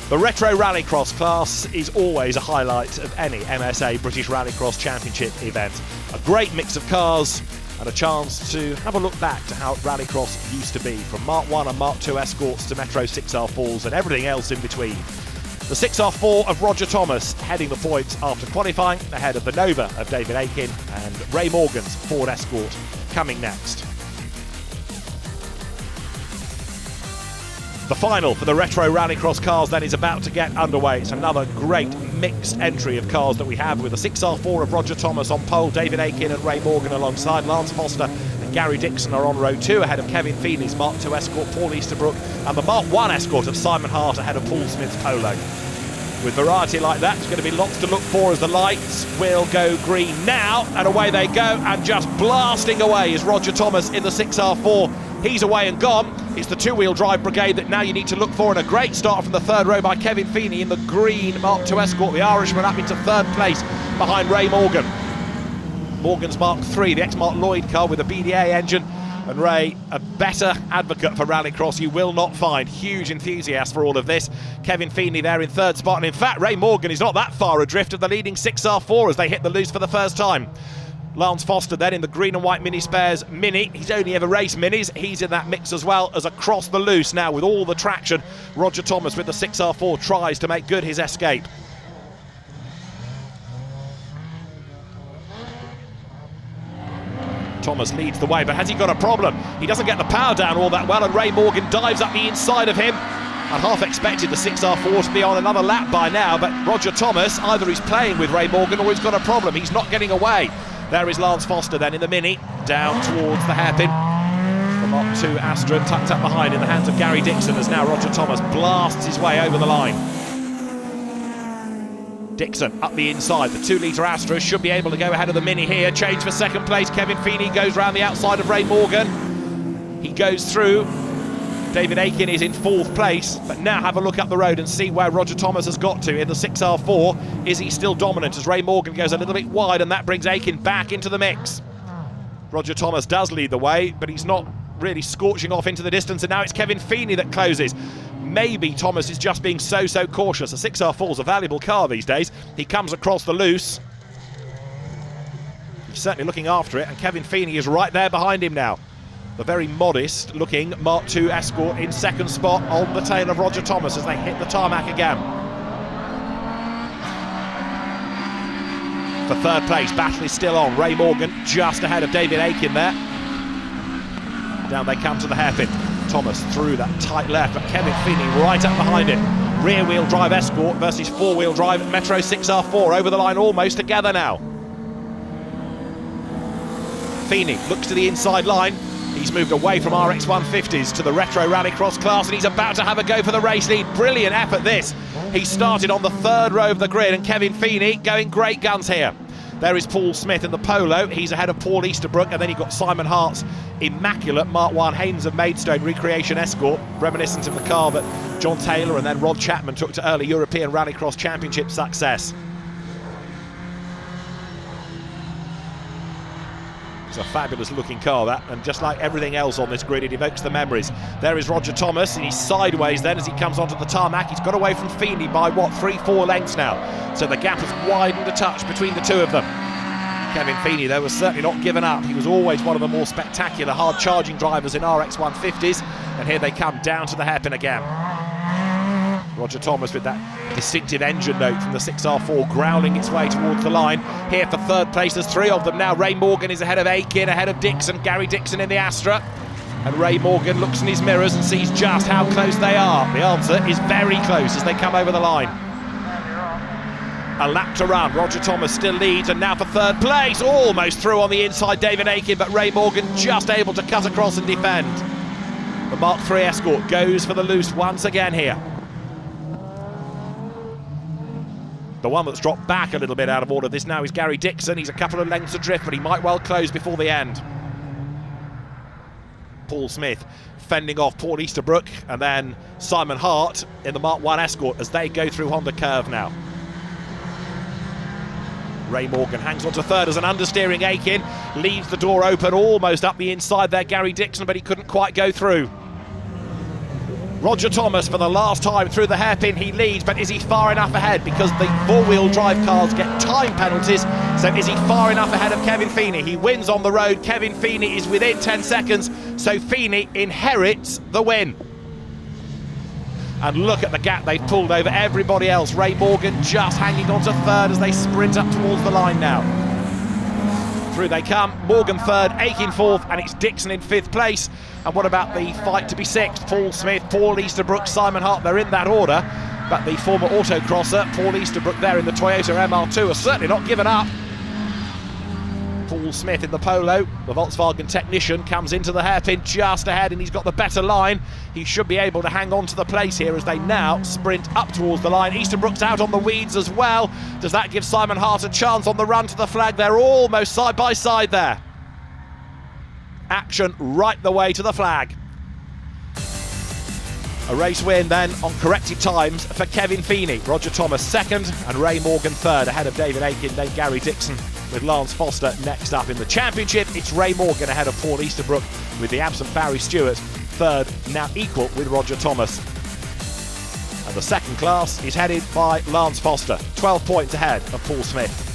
The Retro Rallycross class is always a highlight of any MSA British Rallycross Championship event. A great mix of cars and a chance to have a look back to how Rallycross used to be, from Mark 1 and Mark 2 escorts to Metro 6R4s and everything else in between. The 6R4 of Roger Thomas heading the points after qualifying ahead of the Nova of David Aiken, and Ray Morgan's Ford Escort coming next. The final for the Retro Rallycross cars then is about to get underway. It's another great mixed entry of cars that we have, with the 6R4 of Roger Thomas on pole, David Aiken and Ray Morgan alongside. Lance Foster and Gary Dixon are on row 2 ahead of Kevin Feeney's Mark 2 Escort, Paul Easterbrook, and the Mark 1 Escort of Simon Hart ahead of Paul Smith's Polo. With variety like that, there's going to be lots to look for as the lights will go green now, and away they go, and just blasting away is Roger Thomas in the 6R4. He's away and gone. It's the two-wheel drive brigade that now you need to look for, and a great start from the third row by Kevin Feeney in the green Mark 2 Escort. The Irishman up into third place behind Ray Morgan. Morgan's Mark 3, the ex-Mark Lloyd car with a BDA engine. And Ray, a better advocate for Rallycross you will not find. Huge enthusiast for all of this. Kevin Feeney there in third spot. And in fact, Ray Morgan is not that far adrift of the leading 6R4 as they hit the loose for the first time. Lance Foster then in the green and white Mini Spares Mini. He's only ever raced Minis. He's in that mix as well as across the loose now with all the traction. Roger Thomas with the 6R4 tries to make good his escape. Thomas leads the way, but has he got a problem? He doesn't get the power down all that well, and Ray Morgan dives up the inside of him. I half expected the 6R4 to be on another lap by now, but Roger Thomas, either he's playing with Ray Morgan or he's got a problem. He's not getting away. There is Lance Foster then in the Mini, down towards the hairpin. The Mark 2 Astra tucked up behind in the hands of Gary Dixon as now Roger Thomas blasts his way over the line. Dixon up the inside, the 2-litre Astra should be able to go ahead of the Mini here. Change for second place, Kevin Feeney goes round the outside of Ray Morgan. He goes through. David Aiken is in fourth place, but now have a look up the road and see where Roger Thomas has got to in the 6R4. Is he still dominant as Ray Morgan goes a little bit wide, and that brings Aiken back into the mix. Roger Thomas does lead the way, but he's not really scorching off into the distance, and now it's Kevin Feeney that closes. Maybe Thomas is just being so cautious. A 6R4 is a valuable car these days. He comes across the loose. He's certainly looking after it, and Kevin Feeney is right there behind him now. The very modest looking Mark 2 Escort in second spot on the tail of Roger Thomas as they hit the tarmac again. For third place, battle is still on. Ray Morgan just ahead of David Aiken there. Down they come to the hairpin. Thomas through that tight left, but Kevin Feeney right up behind him. Rear-wheel drive Escort versus four-wheel drive Metro 6R4 over the line almost together now. Feeney looks to the inside line. He's moved away from RX 150s to the Retro Rallycross class, and he's about to have a go for the race lead. Brilliant effort this. He started on the third row of the grid, and Kevin Feeney going great guns here. There is Paul Smith in the Polo. He's ahead of Paul Easterbrook, and then you've got Simon Hart's immaculate Mark 1 Haynes of Maidstone Recreation Escort, reminiscent of the car that John Taylor and then Rod Chapman took to early European Rallycross Championship success. It's a fabulous looking car, that, and just like everything else on this grid, it evokes the memories. There is Roger Thomas, and he's sideways then as he comes onto the tarmac. He's got away from Feeney by, what, 3-4 lengths now. So the gap has widened a touch between the two of them. Kevin Feeney, though, was certainly not given up. He was always one of the more spectacular, hard-charging drivers in RX 150s, and here they come down to the hairpin again. Roger Thomas with that distinctive engine note from the 6R4 growling its way towards the line. Here for third place, there's three of them now. Ray Morgan is ahead of Aiken, ahead of Dixon, Gary Dixon in the Astra. And Ray Morgan looks in his mirrors and sees just how close they are. The answer is very close as they come over the line. A lap to run, Roger Thomas still leads, and now for third place, almost through on the inside David Aiken, but Ray Morgan just able to cut across and defend. The Mark 3 Escort goes for the loose once again here. The one that's dropped back a little bit out of order this now is Gary Dixon. He's a couple of lengths adrift, but he might well close before the end. Paul Smith fending off Paul Easterbrook, and then Simon Hart in the Mark 1 Escort as they go through Honda Curve now. Ray Morgan hangs on to third as an understeering Aiken leaves the door open almost up the inside there, Gary Dixon, but he couldn't quite go through. Roger Thomas for the last time through the hairpin, he leads, but is he far enough ahead? Because the four-wheel drive cars get time penalties, so is he far enough ahead of Kevin Feeney? He wins on the road, Kevin Feeney is within 10 seconds, so Feeney inherits the win. And look at the gap they've pulled over everybody else. Ray Morgan just hanging on to third as they sprint up towards the line now. Through they come, Morgan third, Aiken fourth, and it's Dixon in fifth place. And what about the fight to be sixth? Paul Smith, Paul Easterbrook, Simon Hart, they're in that order. But the former autocrosser, Paul Easterbrook there in the Toyota MR2, are certainly not given up. Paul Smith in the Polo, the Volkswagen technician, comes into the hairpin just ahead, and he's got the better line. He should be able to hang on to the place here as they now sprint up towards the line. Easterbrook's out on the weeds as well. Does that give Simon Hart a chance on the run to the flag? They're almost side by side there. Action right the way to the flag. A race win then on corrected times for Kevin Feeney. Roger Thomas second and Ray Morgan third, ahead of David Aiken, then Gary Dixon, with Lance Foster next up in the championship. It's Ray Morgan ahead of Paul Easterbrook, with the absent Barry Stewart third, now equal with Roger Thomas. And the second class is headed by Lance Foster, 12 points ahead of Paul Smith.